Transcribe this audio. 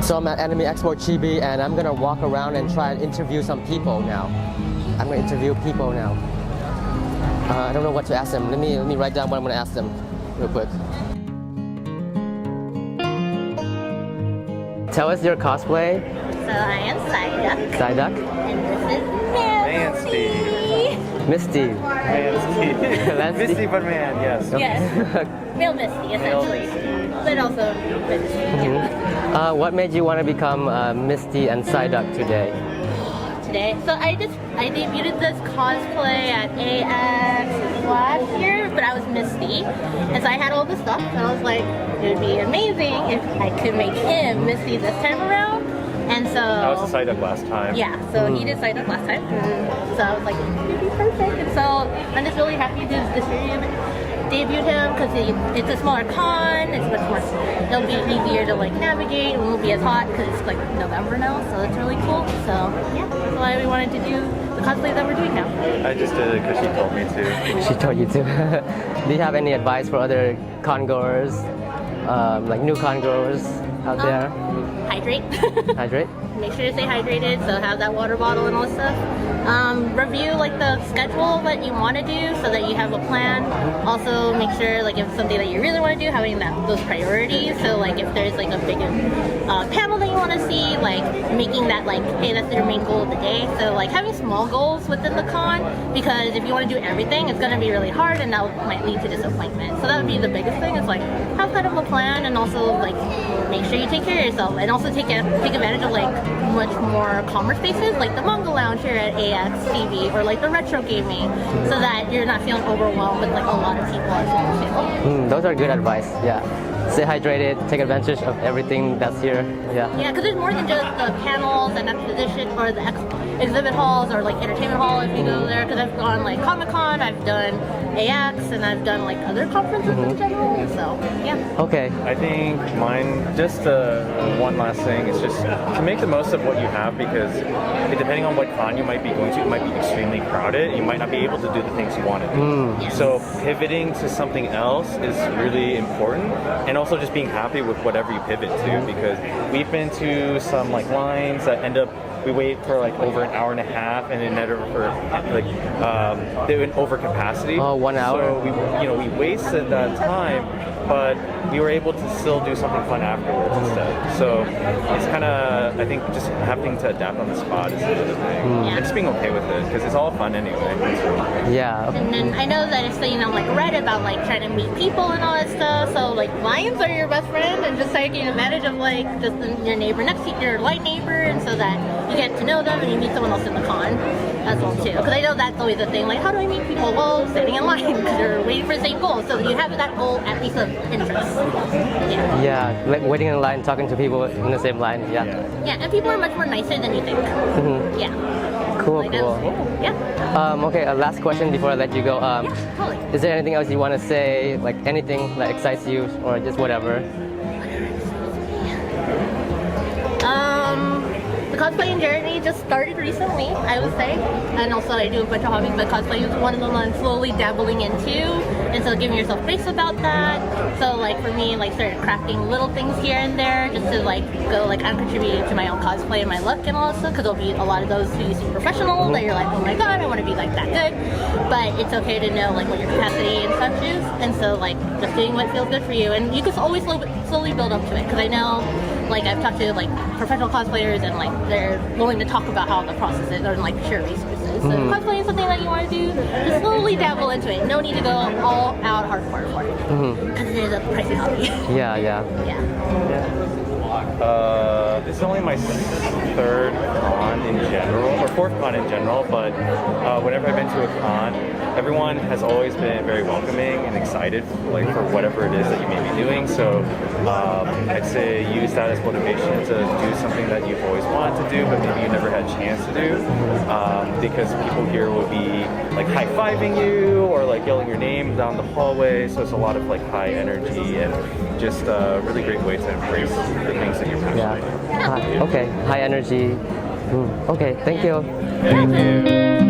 So I'm at Anime Expo Chibi and I'm gonna walk around and try and interview some people now. I'm gonna interview people now. I don't know what to ask them. Let me write down what I'm gonna ask them real quick. Tell us your cosplay. So I am Psyduck. Psyduck. And this is Mansty. Misty. Mansty. Misty but man, yes. Yes. Male Misty, essentially. But also Misty. What made you want to become Misty and Psyduck today? So I debuted this cosplay at AX last year, but I was Misty. And so I had all the stuff, and I was like, it would be amazing if I could make him Misty this time around. And so I was a Psyduck last time. Yeah, so he did Psyduck last time. So I was like, it'd be perfect. And so I'm just really happy to debut him because it's a smaller con. It's much more. It'll be easier to like navigate. It won't be as hot because it's like November now, so it's really cool. So yeah, that's why we wanted to do the cosplay that we're doing now. I just did it because she told me to. She told you to. Do you have any advice for other con goers, like new con goers out there? Hydrate. Hydrate. Make sure to stay hydrated, so have that water bottle and all that stuff. Review like the schedule that you want to do so that you have a plan. Also make sure like if it's something that you really want to do, having those priorities. So like if there's like a big panel that you want to see, like making that like, hey, that's your main goal of the day. So like having small goals within the con, because if you want to do everything, it's going to be really hard and that might lead to disappointment. So that would be the biggest thing, is like have kind of a plan, and also like make sure you take care of yourself, and also take advantage of like much more calmer spaces like the manga lounge here at AX TV, or like the retro gaming, so that you're not feeling overwhelmed with like a lot of people at the table. Those are good advice. Yeah. Stay hydrated, take advantage of everything that's here. Yeah. Yeah, because there's more than just the panels and exposition or the exhibit halls or like entertainment hall if you go there. Because I've gone like Comic-Con, I've done AX, and I've done like other conferences in general. So yeah. Okay. I think mine, just one last thing, is just to make the most of what you have, because depending on what con you might be going to, it might be extremely crowded. You might not be able to do the things you want to do. Yes. So pivoting to something else is really important. And also just being happy with whatever you pivot to, because we've been to some like lines that end up, we wait for like over an hour and a half, and then they went over capacity. Oh, 1 hour. So we wasted that time, but we were able to still do something fun afterwards instead. So it's kind of, I think, just having to adapt on the spot is another thing, and just being okay with it, because it's all fun anyway. Yeah. And then I know that it's like read about like trying to meet people and all that stuff. So like lions are your best friend, and just taking advantage of like just your neighbor next to your light neighbor, and so that you get to know them and you meet someone else in the con as well too. Because I know that's always the thing. Like, how do I meet people? Well, standing in line because you're waiting for the same goal. So you have that goal at least of interest. Yeah. Yeah, like waiting in line, talking to people in the same line. Yeah. Yeah, and people are much more nicer than you think. Yeah. Cool, Like, cool. Yeah. Okay, last question before I let you go. Yeah, totally. Is there anything else you want to say, like anything that excites you, or just whatever? The cosplaying journey just started recently, I would say, and also I do a bunch of hobbies, but cosplay is one of them I'm slowly dabbling into, and so giving yourself grace about that. So like for me, like started crafting little things here and there just to like go like I'm contributing to my own cosplay and my look and all that stuff, because there'll be a lot of those who you see professional that you're like, oh my god, I want to be like that good, but it's okay to know like what your capacity and such is, and so like just doing what feels good for you, and you can always slowly build up to it, because I know like I've talked to like professional cosplayers and like they're willing to talk about how the process is, or like share resources. So cosplaying is something that you want to do, just slowly dabble into it. No need to go all out hardcore for it, because it is a pricey hobby. Yeah. It's only my third con in general, or fourth con in general, but whenever I've been to a con, everyone has always been very welcoming and excited like for whatever it is that you may be doing. So I'd say use that as motivation to do something that you've always wanted to do, but maybe you never had a chance to do, because people here will be like high-fiving you or like yelling your name down the hallway. So it's a lot of like high energy, and just a really great way to embrace the things that you're passionate about. Okay, high energy. Okay, thank you. Thank you.